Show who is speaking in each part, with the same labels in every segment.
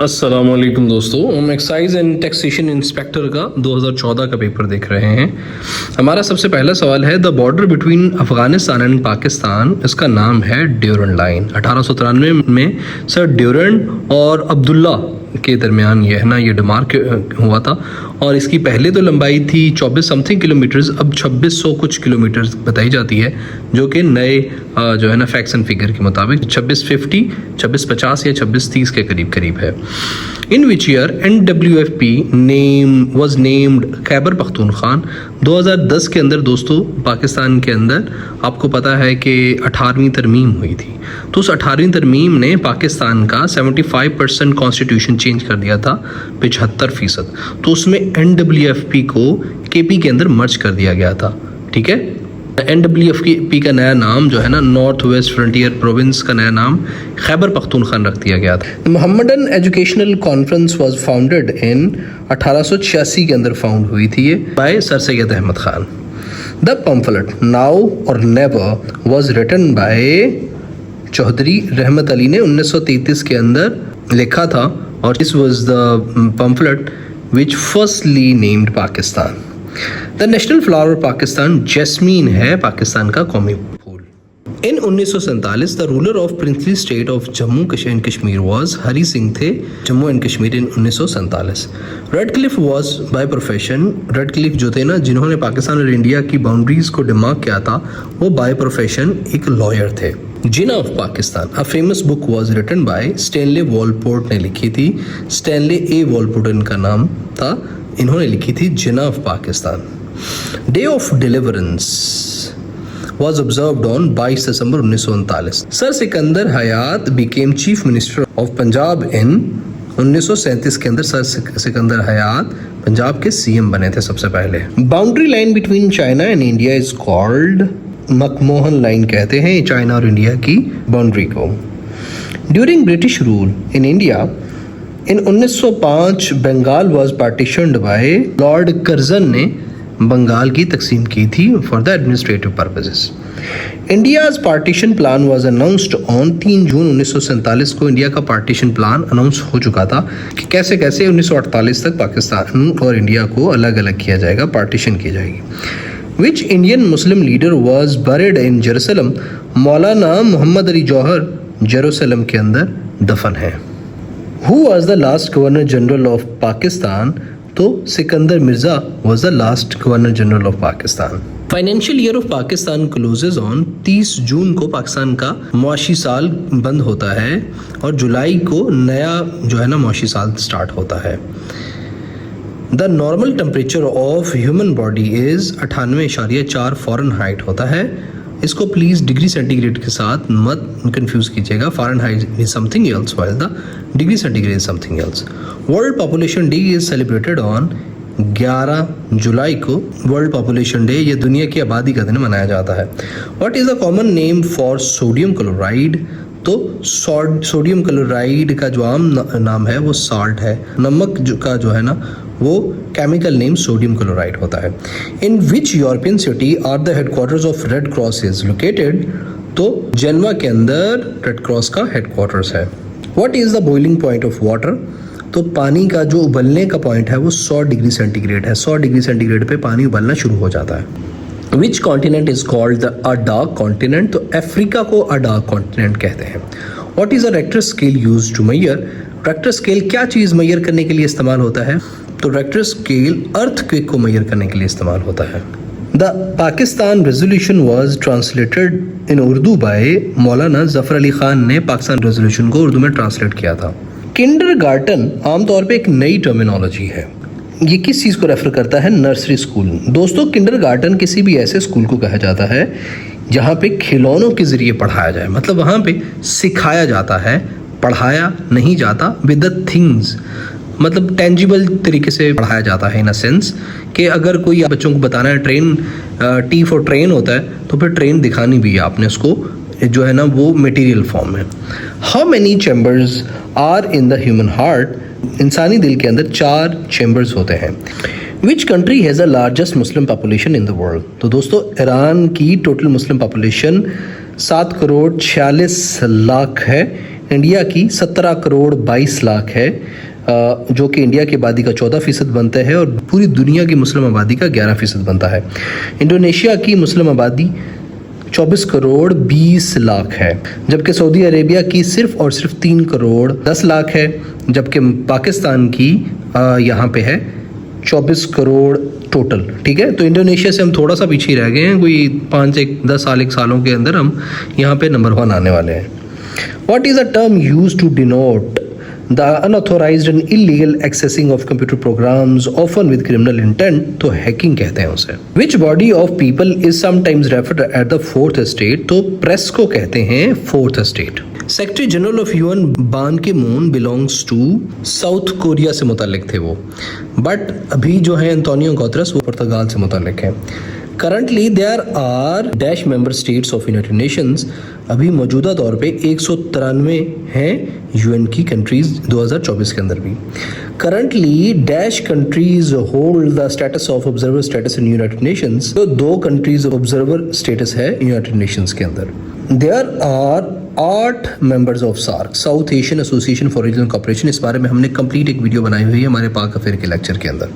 Speaker 1: अस्सलामुअलैकुम दोस्तों, हम एक्साइज एंड टैक्सेशन इंस्पेक्टर का 2014 का पेपर देख रहे हैं। हमारा सबसे पहला सवाल है, the border between Afghanistan and Pakistan, इसका नाम है ड्यूरन लाइन। 1893 में सर ड्यूरन और अब्दुल्ला के दरमियान ये है ना, ये डिमार्क हुआ था और इसकी पहले तो लंबाई थी 24 समथिंग किलोमीटर्स, अब 2600 कुछ किलोमीटर्स बताई जाती है, जो कि नए जो है ना फैक्ट्स एंड फिगर के मुताबिक 2650, 2650 या 2630 के करीब करीब है। In which year NWFP was named Khyber Pakhtunkhwa. 2010 के अंदर दोस्तों पाकिस्तान के अंदर आपको पता है कि 18वीं तरमीम हुई थी, तो उस 18वीं तरमीम ने पाकिस्तान का 75% कॉन्स्टिट्यूशन चेंज कर दिया था, 75%। तो उसमें NWFP को KP के अंदर मर्ज कर दिया गया था। ठीक है, NWFP का नया नाम जो है ना, नॉर्थ वेस्ट फ्रंटियर प्रोविंस का नया नाम खैबर पख्तूनख्वा रख दिया गया था। Mohammedan educational conference was founded in 1886 के अंदर फाउंड हुई थी ये by sir Syed Ahmad Khan. The pamphlet now or never was written by Chaudhry Rahmat Ali ने 1933 के अंदर लिखा था, और this was the pamphlet which firstly named Pakistan. The national flower Pakistan jasmine है पाकिस्तान का कौमी फूल। In 1947 the ruler of princely state of Jammu and Kashmir was हरी सिंह थे, Jammu and Kashmir in 1947। Radcliffe was by profession, Radcliffe जो थे ना जिन्होंने पाकिस्तान और इंडिया की बाउंड्रीज को डिमार्क किया था, वो बाय प्रोफेशन एक लॉयर थे। Jinnah of Pakistan, a famous book was written by Stanley Wolpert ने लिखी थी। स्टैनले ए वॉलपोर्ट इनका नाम था, इन्होंने लिखी थी Jinnah of Pakistan. Day of deliverance was observed on 22 December 1939। Sir Sikandar Hayat became chief minister of Punjab in 1937 के अंदर सर सिकंदर हयात पंजाब के CM बने थे सबसे पहले। Boundary line between China and India is called McMahon line कहते हैं चाइना और इंडिया की बाउंड्री को। During British rule in India in 1905 Bengal was partitioned by Lord Curzon ने बंगाल की तकसीम की थी for the administrative purposes. India's partition plan was announced on 3 June 1947 को इंडिया का पार्टीशन प्लान अनाउंस हो चुका था कि कैसे कैसे 1948 तक पाकिस्तान और इंडिया को अलग अलग किया जाएगा, पार्टीशन की जाएगी। Which Indian Muslim leader was buried in Jerusalem, Maulana Mohammad Ali Jauhar Jerusalem के अंदर दफन है। Who was the last governor general of Pakistan, तो Sikandar Mirza was the last governor general of Pakistan. Financial year of Pakistan closes on 30 June को पाकिस्तान का मुआशी साल बंद होता है और जुलाई को नया जो है ना मुआशी साल स्टार्ट होता है। The normal temperature of human body is 98.4 Fahrenheit होता है। इसको प्लीज़ डिग्री सेंटीग्रेड के साथ मत कंफ्यूज कीजिएगा। Fahrenheit is something else while the degree centigrade is something else. World population day is celebrated on 11 जुलाई को। वर्ल्ड पॉपुलेशन डे ये दुनिया की आबादी का दिन मनाया जाता है। What is the common name for sodium chloride, तो सोडियम क्लोराइड का जो आम नाम है वो साल्ट है। नमक का जो है ना वो केमिकल नेम सोडियम क्लोराइड होता है। In which European city are the headquarters of Red Cross is located, तो जेनवा के अंदर रेड क्रॉस का हेडक्वार्टर्स है। What is the boiling point of water, तो पानी का जो उबलने का पॉइंट है वो 100 डिग्री सेंटीग्रेड है। 100 डिग्री सेंटीग्रेड पे पानी उबलना शुरू हो जाता है। Which continent is called a dark continent, तो अफ्रीका को अ डार्क कॉन्टिनेंट कहते हैं। What is a Richter scale used to measure, Richter scale क्या चीज़ मेजर करने के लिए इस्तेमाल होता है, तो रेक्टर स्केल अर्थक्वेक को मेजर करने के लिए इस्तेमाल होता है। The Pakistan resolution was translated in Urdu by Maulana Zafar Ali Khan ने पाकिस्तान रेजोल्यूशन को उर्दू में ट्रांसलेट किया था। किंडरगार्टन आमतौर पे एक नई टर्मिनोलॉजी है, ये किस चीज़ को रेफर करता है, नर्सरी स्कूल। दोस्तों किंडरगार्टन किसी भी ऐसे स्कूल को कहा जाता है जहाँ पे खिलौनों के ज़रिए पढ़ाया जाए, मतलब वहाँ पे सिखाया जाता है, पढ़ाया नहीं जाता विद द थिंग्स, मतलब टेंजिबल तरीके से पढ़ाया जाता है इन अ सेंस कि अगर कोई बच्चों को बताना है ट्रेन, टी फॉर ट्रेन होता है, तो फिर ट्रेन दिखानी भी है आपने उसको, जो है ना वो मटेरियल फॉर्म में। How many chambers are in the human heart, इंसानी दिल के अंदर 4 चैम्बर्स होते हैं। Which country has the largest Muslim population in the world, तो दोस्तों ईरान की total Muslim population 7 crore 46 lakh है। इंडिया की 17 करोड़ 22 लाख है, जो कि इंडिया की आबादी का 14% बनता है और पूरी दुनिया की मुस्लिम आबादी का 11% बनता है। इंडोनेशिया की मुस्लिम आबादी 24 करोड़ 20 लाख है, जबकि सऊदी अरेबिया की सिर्फ और सिर्फ 3 करोड़ 10 लाख है, जबकि पाकिस्तान की यहाँ पे है 24 करोड़ टोटल। ठीक है, तो इंडोनेशिया से हम थोड़ा सा पीछे रह गए हैं, कोई 5-10 सालों के अंदर हम यहाँ पे नंबर 1 आने वाले हैं। What is a term used to denote the unauthorized and illegal accessing of computer programs, often with criminal intent? तो hacking कहते हैं उसे। Which body of people is sometimes referred at the fourth estate? तो press को कहते हैं fourth estate। Secretary general of UN Ban Ki Moon belongs to South Korea से मुतालिक थे वो, बट अभी जो है एंटोनियो गुतेरेस वो पुर्तगाल से मुतालिक है। Currently there are dash member states of United Nations, अभी मौजूदा तौर पे 193 हैं यूएन की कंट्रीज 2024 के अंदर भी। Currently dash countries hold the status of observer status in United Nations, तो 2 कंट्रीज ऑब्जर्वर स्टेटस है यूनाइटेड नेशंस के अंदर। There are 8 members of SAARC, South Asian Association for Regional Cooperation. इस बारे में हमने कंप्लीट एक वीडियो बनाई हुई है हमारे पाक अफेयर के लेक्चर के अंदर।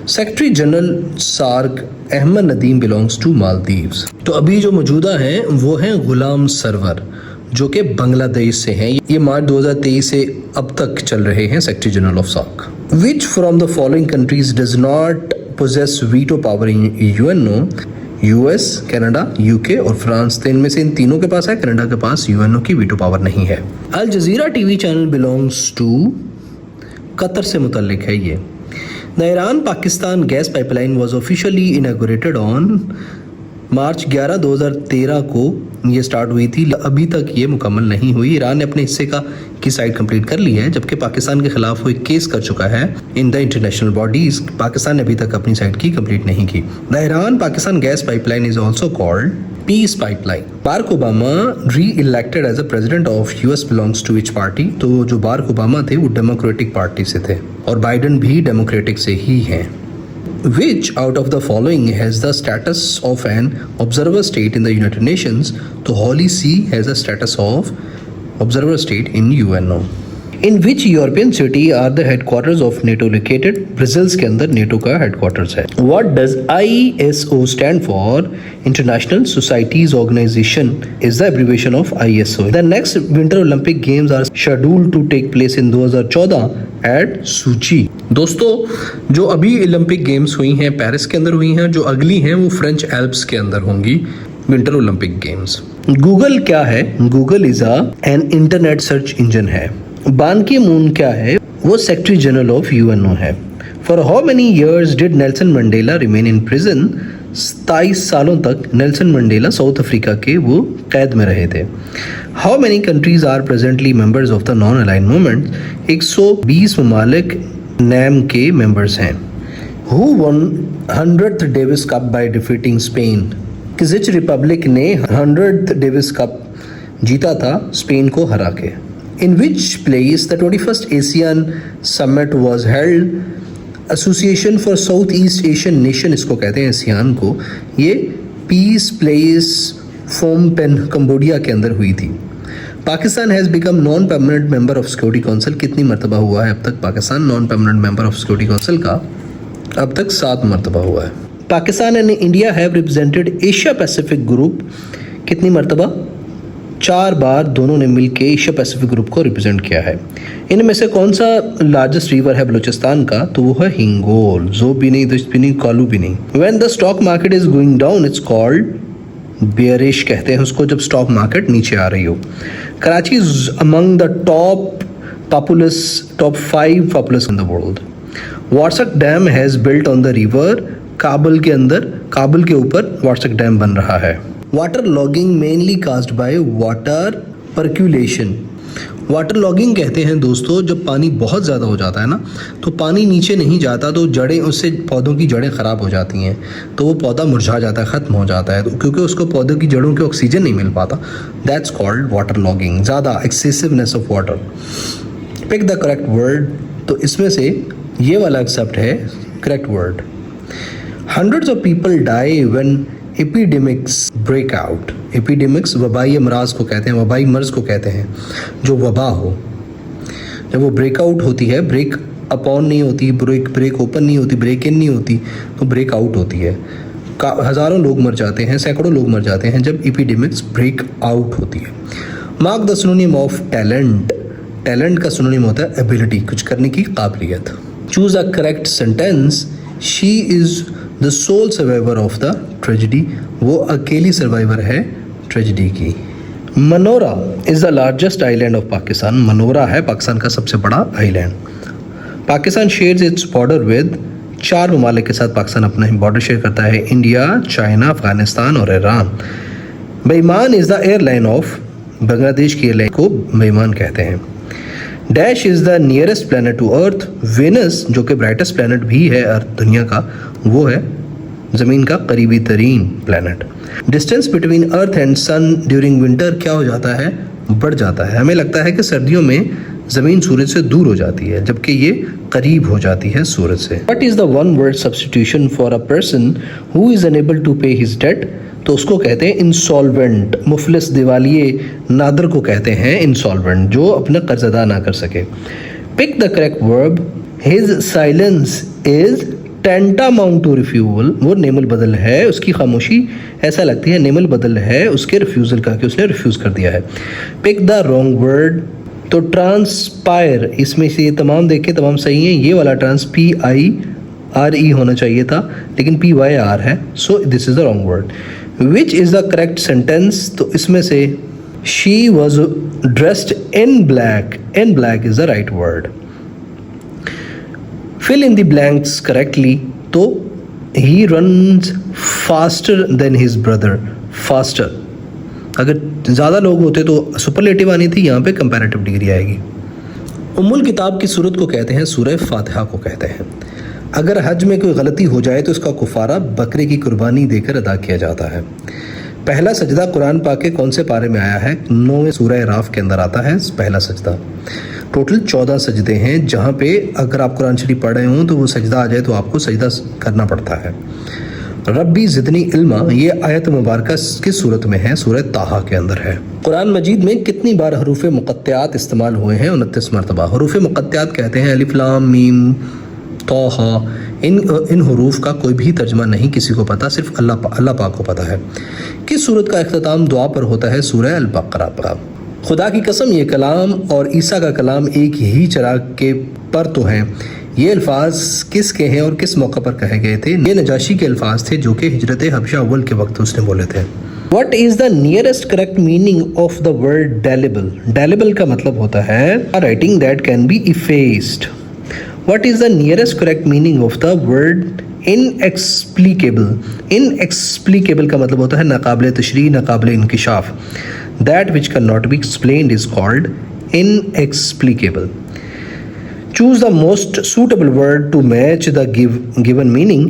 Speaker 1: Secretary general SAARC Ahmed Nadeem belongs to Maldives. तो अभी जो मौजूदा हैं वो हैं गुलाम सरवर, जो कि बांग्लादेश से हैं। ये मार्च 2023 से अब तक चल रहे हैं secretary general of SAARC. Which from the following countries does not possess veto power in UNO? US, Canada, UK और फ्रांस। तो इनमें से इन तीनों के पास है, कनाडा के पास यूएनओ की वीटो पावर नहीं है। Al Jazeera TV channel belongs to Qatar से मुतल्लिक है ये। The Iran-Pakistan gas pipeline was officially inaugurated on मार्च 11, 2013 को ये स्टार्ट हुई थी। अभी तक ये मुकम्मल नहीं हुई। ईरान ने अपने हिस्से की साइड कंप्लीट कर ली है, जबकि पाकिस्तान के खिलाफ वो एक केस कर चुका है in the international bodies. Pakistan ने अभी तक अपनी साइड की कंप्लीट नहीं की। The Iran Pakistan gas pipeline is also called peace pipeline. Barack Obama re elected as a president of US belongs to which party? तो जो बाराक ओबामा थे वो डेमोक्रेटिक पार्टी से थे और बाइडन भी डेमोक्रेटिक से ही हैं। Which out of the following has the status of an observer state in the United Nations? तो Holy See has a status of observer state in UNO. In which European city are the headquarters of NATO located? Brazil के अंदर NATO का headquarters है। What does ISO stand for? International Societies Organization is the abbreviation of ISO. The next Winter Olympic Games are scheduled to take place in 2014 at Sochi. दोस्तों, जो अभी Olympic games हुई हैं Paris के अंदर हुई हैं, जो अगली हैं वो फ्रेंच एल्प्स के अंदर होंगी विंटर ओलंपिक गेम्स। गूगल क्या है? Google is an internet search engine है। बान की मून क्या है? वो सेक्रेटरी जनरल ऑफ यूएनओ है। For how many years did Nelson Mandela remain in prison? 27 सालों तक नेल्सन मंडेला साउथ अफ्रीका के वो कैद में रहे थे। How many countries are presently members of the non aligned movement? 120 ममालिक नैम के मेंबर्स हैं। Who won 100th Davis Cup by defeating Spain? किस रिपब्लिक ने 100th डेविस कप जीता था स्पेन को हरा के? In which place the 21st Asian summit was held? Association for south east Asian nation इसको कहते हैं, एशियान को। ये पीस प्लेस फोम पेन कंबोडिया के अंदर हुई थी। Pakistan has become non permanent member of security council. कितनी मरतबा हुआ है अब तक Pakistan non permanent member of security council का? अब तक 7 मरतबा हुआ है। Pakistan and India have represented Asia Pacific group कितनी मरतबा? 4 बार दोनों ने मिलकर एशिया पैसिफिक ग्रुप को रिप्रेजेंट किया है। इनमें से कौन सा लार्जेस्ट रिवर है बलूचिस्तान का? तो वो है हिंगोल। जो भी नहीं, दस्त भी नहीं, कालू भी नहीं। When the stock market is going down it's called bearish कहते हैं उसको, जब स्टॉक मार्केट नीचे आ रही हो। Karachi is among the top 5 populous in the world. Warsak dam has built on the river Kabul के अंदर, काबुल के ऊपर वार्सक डैम बन रहा है। Water logging mainly caused by water percolation. Water logging कहते हैं दोस्तों जब पानी बहुत ज़्यादा हो जाता है ना, तो पानी नीचे नहीं जाता, तो जड़ें, उससे पौधों की जड़ें ख़राब हो जाती हैं, तो वो पौधा मुरझा जाता है, ख़त्म हो जाता है, तो क्योंकि उसको पौधों की जड़ों के ऑक्सीजन नहीं मिल पाता। That's called water logging. ज़्यादा excessiveness of water. Pick the correct word. तो इसमें से ये वाला एक्सेप्ट है correct word. Hundreds of people die when epidemics breakout. Epidemics वबाई अमराज को कहते हैं, वबाई मर्ज को कहते हैं जो वबा हो। जब वो ब्रेकआउट होती है, ब्रेक अपॉन नहीं होती, ब्रेक ओपन नहीं होती, ब्रेक इन नहीं होती, तो ब्रेक आउट होती है। हज़ारों लोग मर जाते हैं, सैकड़ों लोग मर जाते हैं जब एपिडेमिक्स ब्रेक आउट होती है। Mark the synonym of talent. Talent का सिनोनिम होता है एबिलिटी, कुछ करने की काबिलियत। Choose a correct sentence. She is the sole survivor of the tragedy. वो अकेली सर्वाइवर है ट्रेजिडी की। Manora is the largest island of Pakistan. Manora है पाकिस्तान का सबसे बड़ा island. Pakistan shares its border with 4 ममालिक के साथ पाकिस्तान अपना बॉर्डर शेयर करता है, इंडिया, चाइना, अफगानिस्तान और Iran. Biman is the airline of. Bangladesh की एयरलाइन को बेईमान कहते हैं। Dash is the nearest planet to earth. Venus जो कि ब्राइटेस्ट प्लैनेट भी है अर्थ दुनिया का, वो है ज़मीन का करीबी तरीन planet. Distance between earth and sun during winter क्या हो जाता है, बढ़ जाता है। हमें लगता है कि सर्दियों में ज़मीन सूरज से दूर हो जाती है जबकि ये करीब हो जाती है सूरज से। What is the one word substitution for a person who is unable to pay his debt? तो उसको कहते हैं इंसॉल्वेंट। मुफलिस, दिवालिये, नादर को कहते हैं इंसॉल्वेंट, जो अपना कर्ज अदा ना कर सके। Pick the correct verb. His silence is tantamount to refuel. वो नेमल बदल है, उसकी खामोशी ऐसा लगती है नेमल बदल है उसके रिफ्यूज़ल का, कि उसने रिफ्यूज़ कर दिया है। Pick the wrong word. तो ट्रांसपायर, इसमें से ये तमाम देखें, तमाम सही हैं। ये वाला PIRE होना चाहिए था लेकिन PYR है, so this is the wrong word. Which is the correct sentence. तो इसमें से she was dressed in black. In black is the right word. Fill in the blanks correctly. तो he runs faster than his brother. Faster, अगर ज़्यादा लोग होते तो superlative आनी थी, यहाँ पे कंपैरेटिव डिग्री आएगी। उम्मुल किताब की सूरत को कहते हैं सूरह फातिहा को कहते हैं। अगर हज में कोई गलती हो जाए तो इसका कुफारा बकरे की कुर्बानी देकर अदा किया जाता है। पहला सजदा कुरान पाक के कौन से पारे में आया है? 9वें सूरह राफ के अंदर आता है पहला सजदा। टोटल 14 सजदे हैं जहाँ पे अगर आप कुरान शरीफ पढ़ रहे हों तो वो सजदा आ जाए तो आपको सजदा करना पड़ता है। रब्बी ज़िदनी इल्मा, ये आयत मुबारक किस सूरत में है? सूरह ताहा के अंदर है। कुरान मजीद में कितनी बार हरूफ मुक़त्तियात इस्तेमाल हुए हैं? 29 मरतबा। हरूफ मुक़त्तियात कहते हैं अलिफ लाम मीम तौहा। इन हरूफ का कोई भी तर्जमा नहीं किसी को पता, सिर्फ अल्लाह पाक को पता है। किस सूरत का इख्तिताम दुआ पर होता है? सूरह अल बकरा पर। खुदा की कसम, ये कलाम और ईसा का कलाम एक ही चिराग के पर तो हैं। ये अल्फाज किसके हैं और किस मौका पर कहे गए थे? ये नजाशी के अल्फाज थे जो कि हिजरत हबशा अव्वल के वक्त उसने बोले थे। What is the nearest correct meaning of the word delible? Delible का मतलब होता है a writing that can be effaced. What is the nearest correct meaning of the word inexplicable? Inexplicable का मतलब होता है नाकाबिले तशरीह, नाकाबिले इंकिशाफ। That which cannot be explained is called inexplicable. Choose the most suitable word to match the given meaning.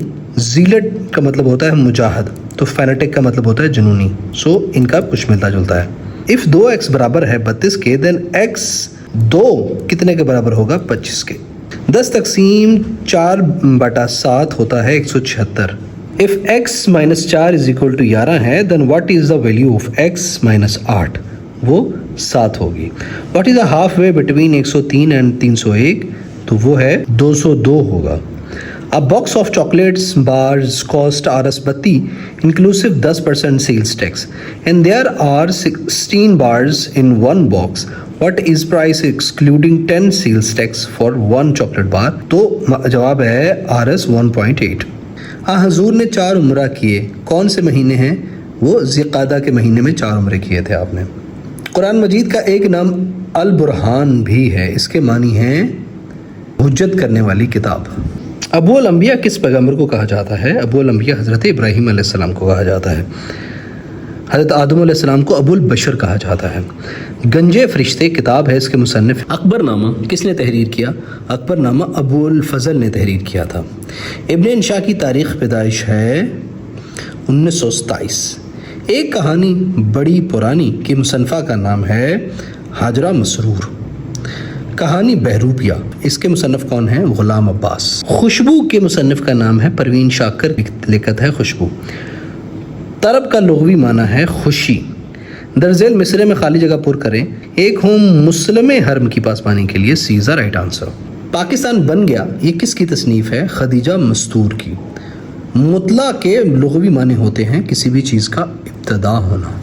Speaker 1: Zealot का मतलब होता है मुजाहद, तो फैनेटिक का मतलब होता है जुनूनी। सो इनका कुछ मिलता जुलता है। इफ़ 2x बराबर है 32 के, देन x 2 कितने के बराबर होगा? 25 के। 10 तकसीम 4/7 होता है 176। If x - 4 is equal to 11 है, then what is the value of x - 8? वो 7 होगी। What is the half way between 103 and 301? तो वो है 202 होगा। A box of chocolates bars cost Rs 32 inclusive 10% sales tax and there are 16 bars in one box. What is price excluding 10 sales tax for one chocolate bar? तो जवाब है Rs 1.8। हजूर ने 4 उम्रा किए, कौन से महीने हैं? वो ज़िक़ादा के महीने में 4 उम्रे किए थे आपने। कुरान मजीद का एक नाम अल बुरहान भी है, इसके मानी हैं हुज्जत करने वाली किताब। अबुल अंबिया किस पैगम्बर को कहा जाता है? अबुल अंबिया हज़रत इब्राहीम अलैहिस्सलाम को कहा जाता है। हज़रत आदम अलैहिस्सलाम को अबुल बशर कहा जाता है। गंजे फरिश्ते किताब है, इसके मुसन्निफ अकबरनामा किसने तहरीर किया? अकबरनामा अबुल फजल ने तहरीर किया था। इब्न इंशा की तारीख़ पैदाइश है 1927। एक कहानी बड़ी पुरानी की मुसन्फ़ा का नाम है हाजरा मसरूर। कहानी बहरूपिया, इसके मुसन्निफ कौन है? गुलाम अब्बास। खुशबू के मुसन्निफ का नाम है परवीन शाकर, लिखत है खुशबू। तरब का लुग़वी माना है खुशी। दरअसल मिसरे में खाली जगह पुर करें। एक होम मुस्लिम हरम की पासबानी के लिए C is the right answer. Pakistan बन गया, ये किसकी तसनीफ़ है? खदीजा मस्तूर की। मुतला के लुग़वी माने होते हैं किसी भी चीज़ का इब्तिदा होना।